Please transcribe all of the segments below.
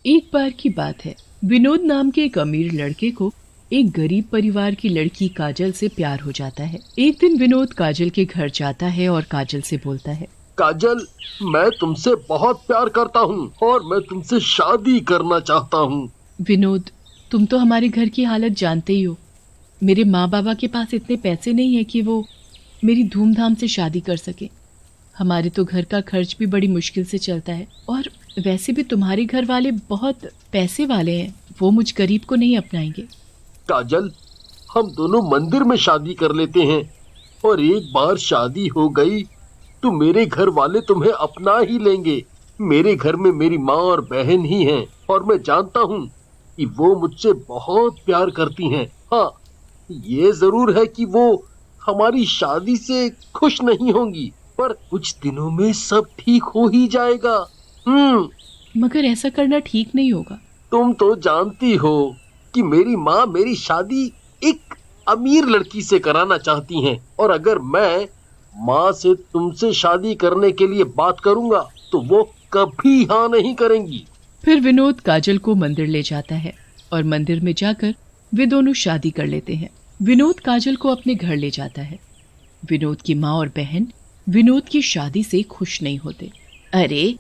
एक बार की बात है, विनोद नाम के एक अमीर लड़के को एक गरीब परिवार की लड़की काजल से प्यार हो जाता है। एक दिन विनोद काजल के घर जाता है और काजल से बोलता है, काजल, मैं तुमसे बहुत प्यार करता हूँ और मैं तुमसे शादी करना चाहता हूँ। विनोद, तुम तो हमारे घर की हालत जानते ही हो। मेरे माँ बाबा के पास इतने पैसे नहीं है कि वो मेरी धूमधाम से शादी कर सके। हमारे तो घर का खर्च भी बड़ी मुश्किल से चलता है, और वैसे भी तुम्हारे घर वाले बहुत पैसे वाले हैं, वो मुझ गरीब को नहीं अपनाएंगे। काजल, हम दोनों मंदिर में शादी कर लेते हैं और एक बार शादी हो गई तो मेरे घर वाले तुम्हें अपना ही लेंगे। मेरे घर में मेरी माँ और बहन ही हैं और मैं जानता हूँ कि वो मुझसे बहुत प्यार करती हैं। हाँ, ये जरूर है कि वो हमारी शादी से खुश नहीं होंगी, पर कुछ दिनों में सब ठीक हो ही जाएगा। मगर ऐसा करना ठीक नहीं होगा। तुम तो जानती हो कि मेरी माँ मेरी शादी एक अमीर लड़की से कराना चाहती हैं, और अगर मैं माँ से तुमसे शादी करने के लिए बात करूंगा तो वो कभी हाँ नहीं करेंगी। फिर विनोद काजल को मंदिर ले जाता है और मंदिर में जाकर वे दोनों शादी कर लेते हैं। विनोद काजल को अपने घर ले जाता है। विनोद की माँ और बहन विनोद की शादी से खुश नहीं होते। अरे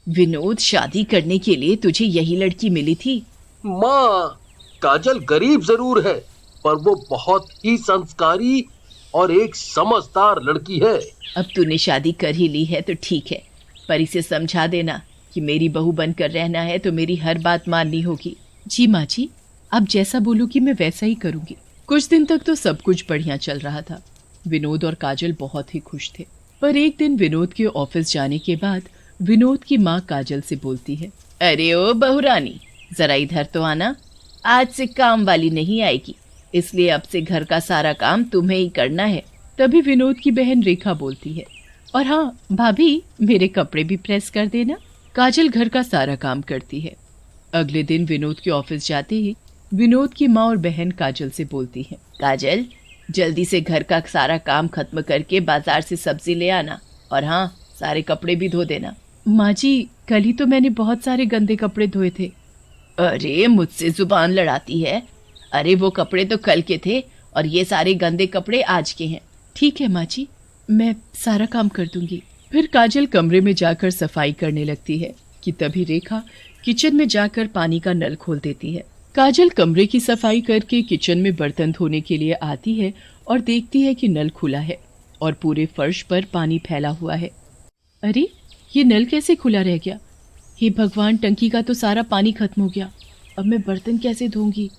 विनोद, शादी करने के लिए तुझे यही लड़की मिली थी? माँ, काजल गरीब जरूर है पर वो बहुत ही संस्कारी और एक समझदार लड़की है। अब तूने शादी कर ही ली है तो ठीक है, पर इसे समझा देना कि मेरी बहू बनकर रहना है तो मेरी हर बात माननी होगी। जी माँ जी, आप जैसा बोलोगी मैं वैसा ही करूंगी। कुछ दिन तक तो सब कुछ बढ़िया चल रहा था। विनोद और काजल बहुत ही खुश थे। पर एक दिन विनोद के ऑफिस जाने के बाद विनोद की माँ काजल से बोलती है, अरे ओ बहुरानी, जरा इधर तो आना। आज से काम वाली नहीं आएगी, इसलिए अब से घर का सारा काम तुम्हें ही करना है। तभी विनोद की बहन रेखा बोलती है, और हाँ भाभी, मेरे कपड़े भी प्रेस कर देना। काजल घर का सारा काम करती है। अगले दिन विनोद के ऑफिस जाते ही विनोद की माँ और बहन काजल से बोलती है, काजल, जल्दी से घर का सारा काम खत्म करके बाजार से सब्जी ले आना, और हाँ, सारे कपड़े भी धो देना। माँ जी, कल ही तो मैंने बहुत सारे गंदे कपड़े धोए थे। अरे मुझसे जुबान लड़ाती है। अरे वो कपड़े तो कल के थे और ये सारे गंदे कपड़े आज के हैं। ठीक है माँ जी, मैं सारा काम कर दूंगी। फिर काजल कमरे में जाकर सफाई करने लगती है कि तभी रेखा किचन में जाकर पानी का नल खोल देती है। काजल कमरे की सफाई करके किचन में बर्तन धोने के लिए आती है और देखती है कि नल खुला है और पूरे फर्श पर पानी फैला हुआ है। अरे ये नल कैसे खुला रह गया? हे भगवान, टंकी का तो सारा पानी खत्म हो गया। अब मैं बर्तन कैसे धोऊंगी?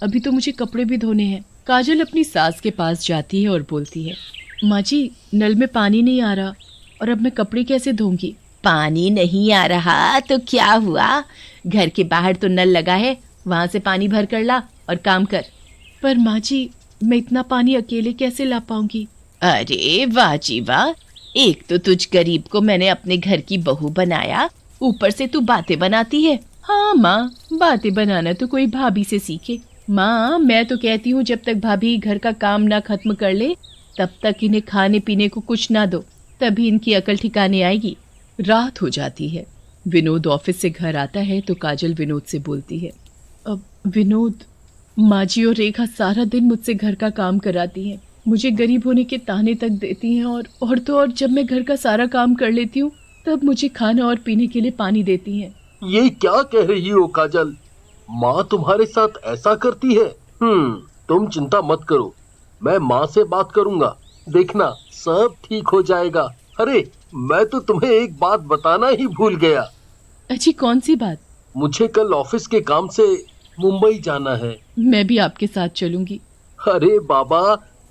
अभी तो मुझे कपड़े भी धोने हैं। काजल अपनी सास के पास जाती है और बोलती है, माँ जी, नल में पानी नहीं आ रहा और अब मैं कपड़े कैसे धोऊंगी? पानी नहीं आ रहा तो क्या हुआ? घर के बाहर तो नल लगा है, वहां से पानी भर कर ला और काम कर। पर माँ जी, मैं इतना पानी अकेले कैसे ला पाऊंगी? अरे वाह जी वाह, एक तो तुझ गरीब को मैंने अपने घर की बहू बनाया, ऊपर से तू बातें बनाती है। हाँ माँ, बातें बनाना तो कोई भाभी से सीखे। माँ, मैं तो कहती हूँ जब तक भाभी घर का काम ना खत्म कर ले तब तक इन्हें खाने पीने को कुछ ना दो, तभी इनकी अकल ठिकाने आएगी। रात हो जाती है। विनोद ऑफिस से घर आता है तो काजल विनोद से बोलती है, अब विनोद, माँ जी और रेखा सारा दिन मुझसे घर का काम कराती हैं, मुझे गरीब होने के ताने तक देती हैं, और तो और जब मैं घर का सारा काम कर लेती हूँ तब मुझे खाना और पीने के लिए पानी देती हैं। ये क्या कह रही हो काजल? माँ तुम्हारे साथ ऐसा करती है? तुम चिंता मत करो, मैं माँ से बात करूँगा, देखना सब ठीक हो जाएगा। अरे मैं तो तुम्हें एक बात बताना ही भूल गया। अच्छी, कौन सी बात? मुझे कल ऑफिस के काम से मुंबई जाना है। मैं भी आपके साथ चलूंगी। अरे बाबा,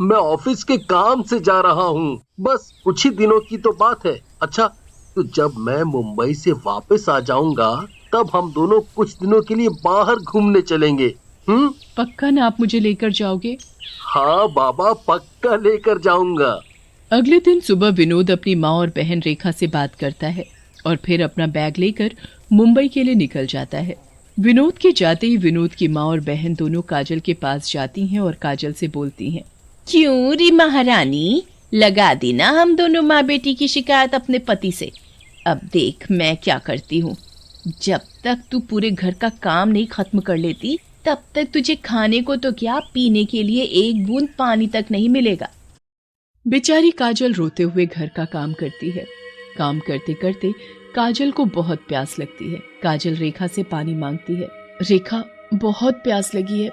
मैं ऑफिस के काम से जा रहा हूँ, बस कुछ ही दिनों की तो बात है। अच्छा, तो जब मैं मुंबई से वापस आ जाऊंगा तब हम दोनों कुछ दिनों के लिए बाहर घूमने चलेंगे। पक्का ना आप मुझे लेकर जाओगे? हाँ बाबा, पक्का लेकर जाऊंगा। अगले दिन सुबह विनोद अपनी माँ और बहन रेखा से बात करता है और फिर अपना बैग लेकर मुंबई के लिए निकल जाता है। विनोद के जाते ही विनोद की माँ और बहन दोनों काजल के पास जाती हैं और काजल से बोलती हैं, क्यों री महारानी, लगा दी ना हम दोनों माँ बेटी की शिकायत अपने पति से। अब देख मैं क्या करती हूँ, जब तक तू पूरे घर का काम नहीं खत्म कर लेती, तब तक तुझे खाने को तो क्या, पीने के लिए एक बूंद पानी तक नहीं मिलेगा। बेचारी काजल रोते हुए घर का काम करती है। काम करते करते काजल को बहुत प्यास लगती है। काजल रेखा से पानी मांगती है। रेखा, बहुत प्यास लगी है,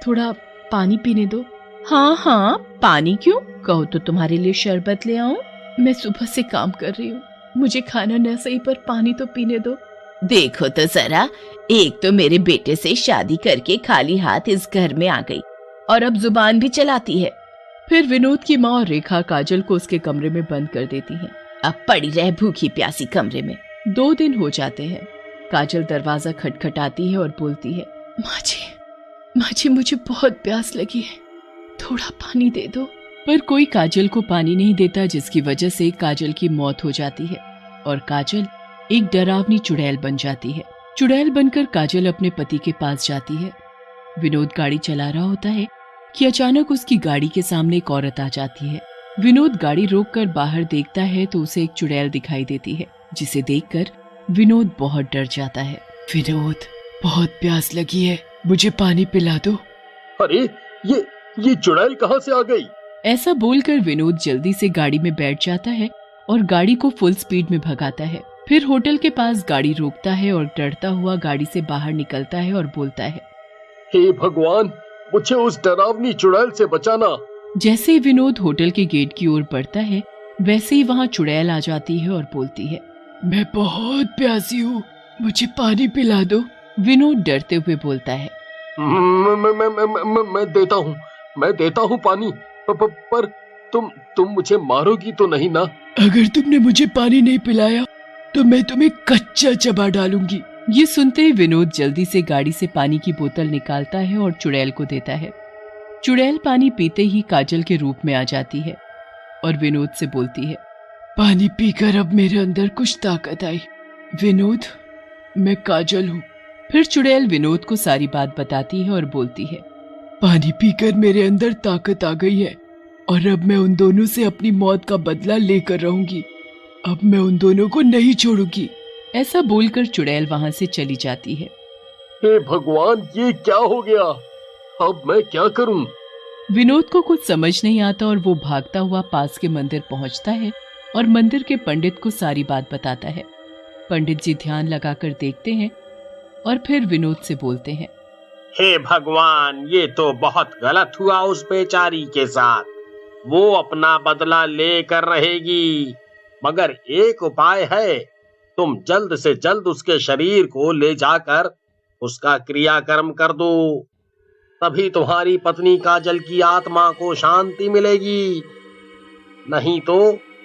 थोड़ा पानी पीने दो। हाँ हाँ, पानी क्यों, कहो तो तुम्हारे लिए शरबत ले आऊं। मैं सुबह से काम कर रही हूँ, मुझे खाना न सही पर पानी तो पीने दो। देखो तो जरा, एक तो मेरे बेटे से शादी करके खाली हाथ इस घर में आ गई और अब जुबान भी चलाती है। फिर विनोद की माँ और रेखा काजल को उसके कमरे में बंद कर देती हैं। अब पड़ी रह भूखी प्यासी कमरे में। 2 दिन हो जाते हैं। काजल दरवाजा खटखटाती है और बोलती है, माँ जी मुझे बहुत प्यास लगी है, थोड़ा पानी दे दो। पर कोई काजल को पानी नहीं देता, जिसकी वजह से काजल की मौत हो जाती है और काजल एक डरावनी चुड़ैल बन जाती है। चुड़ैल बनकर काजल अपने पति के पास जाती है। विनोद गाड़ी चला रहा होता है कि अचानक उसकी गाड़ी के सामने एक औरत आ जाती है। विनोद गाड़ी रोककर बाहर देखता है तो उसे एक चुड़ैल दिखाई देती है, जिसे देखकर विनोद बहुत डर जाता है। विनोद, बहुत प्यास लगी है, मुझे पानी पिला दो। अरे ये चुड़ैल कहाँ से आ गई? ऐसा बोलकर विनोद जल्दी से गाड़ी में बैठ जाता है और गाड़ी को फुल स्पीड में भगाता है। फिर होटल के पास गाड़ी रोकता है और डरता हुआ गाड़ी से बाहर निकलता है और बोलता है, हे भगवान, मुझे उस डरावनी चुड़ैल से बचाना। जैसे ही विनोद होटल के गेट की ओर बढ़ता है, वैसे ही वहाँ चुड़ैल आ जाती है और बोलती है, मैं बहुत प्यासी हूँ, मुझे पानी पिला दो। विनोद डरते हुए बोलता है, मैं देता हूँ पानी, पर तुम मुझे मारोगी तो नहीं ना? अगर तुमने मुझे पानी नहीं पिलाया तो मैं तुम्हें कच्चा चबा डालूंगी। ये सुनते ही विनोद जल्दी से गाड़ी से पानी की बोतल निकालता है और चुड़ैल को देता है। चुड़ैल पानी पीते ही काजल के रूप में आ जाती है और विनोद से बोलती है, पानी पीकर अब मेरे अंदर कुछ ताकत आई। विनोद, मैं काजल हूँ। फिर चुड़ैल विनोद को सारी बात बताती है और बोलती है, पानी पीकर मेरे अंदर ताकत आ गई है और अब मैं उन दोनों से अपनी मौत का बदला लेकर रहूंगी। अब मैं उन दोनों को नहीं छोड़ूंगी। ऐसा बोलकर चुड़ैल वहां से चली जाती है। हे भगवान, ये क्या हो गया? अब मैं क्या करूं? विनोद को कुछ समझ नहीं आता और वो भागता हुआ पास के मंदिर पहुंचता है और मंदिर के पंडित को सारी बात बताता है। पंडित जी ध्यान लगाकर देखते हैं और फिर विनोद से बोलते हैं, हे भगवान, ये तो बहुत गलत हुआ उस बेचारी के साथ। वो अपना बदला लेकर रहेगी, मगर एक उपाय है। तुम जल्द से जल्द उसके शरीर को ले जाकर उसका क्रियाकर्म कर दो, तभी तुम्हारी पत्नी काजल की आत्मा को शांति मिलेगी। नहीं तो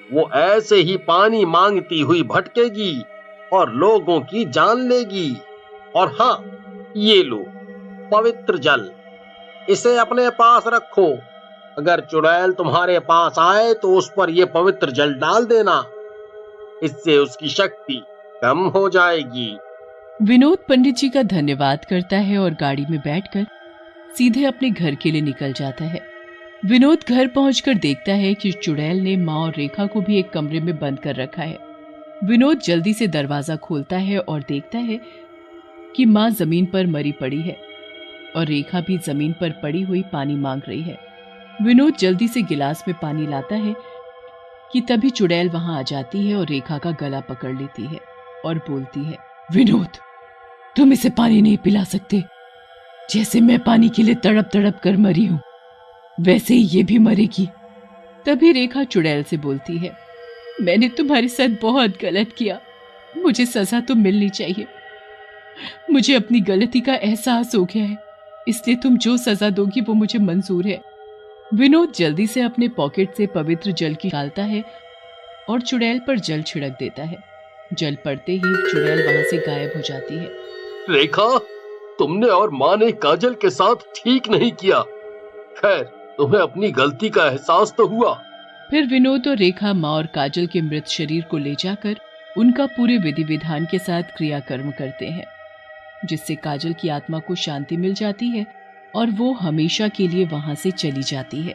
वो ऐसे ही पानी मांगती हुई भटकेगी और लोगों की जान लेगी। और हाँ, ये लो पवित्र जल, इसे अपने पास रखो। अगर चुड़ैल तुम्हारे पास आए तो उस पर यह पवित्र जल डाल देना, इससे उसकी शक्ति कम हो जाएगी। विनोद पंडित जी का धन्यवाद करता है और गाड़ी में बैठकर सीधे अपने घर के लिए निकल जाता है। विनोद घर पहुंचकर देखता है कि चुड़ैल ने माँ और रेखा को भी एक कमरे में बंद कर रखा है। विनोद जल्दी से दरवाजा खोलता है और देखता है कि माँ जमीन पर मरी पड़ी है और रेखा भी जमीन पर पड़ी हुई पानी मांग रही है। विनोद जल्दी से गिलास में पानी लाता है कि तभी चुड़ैल वहां आ जाती है और रेखा का गला पकड़ लेती है और बोलती है, विनोद, तुम इसे पानी नहीं पिला सकते। जैसे मैं पानी के लिए तड़प तड़प कर मरी हूं, वैसे ही ये भी मरेगी। तभी रेखा चुड़ैल से बोलती है, मैंने तुम्हारे साथ बहुत गलत किया, मुझे सजा तो मिलनी चाहिए। मुझे अपनी गलती का एहसास हो गया है, इसलिए तुम जो सजा दोगी वो मुझे मंजूर है। विनोद जल्दी से अपने पॉकेट से पवित्र जल की डालता है और चुड़ैल पर जल छिड़क देता है। जल पड़ते ही चुड़ैल वहां से गायब हो जाती है। रेखा, तुमने और माँ ने काजल के साथ ठीक नहीं किया। खैर, तुम्हें अपनी गलती का एहसास तो हुआ। फिर विनोद और रेखा माँ और काजल के मृत शरीर को ले जाकर उनका पूरे विधि विधान के साथ क्रियाकर्म करते हैं, जिससे काजल की आत्मा को शांति मिल जाती है और वो हमेशा के लिए वहां से चली जाती है।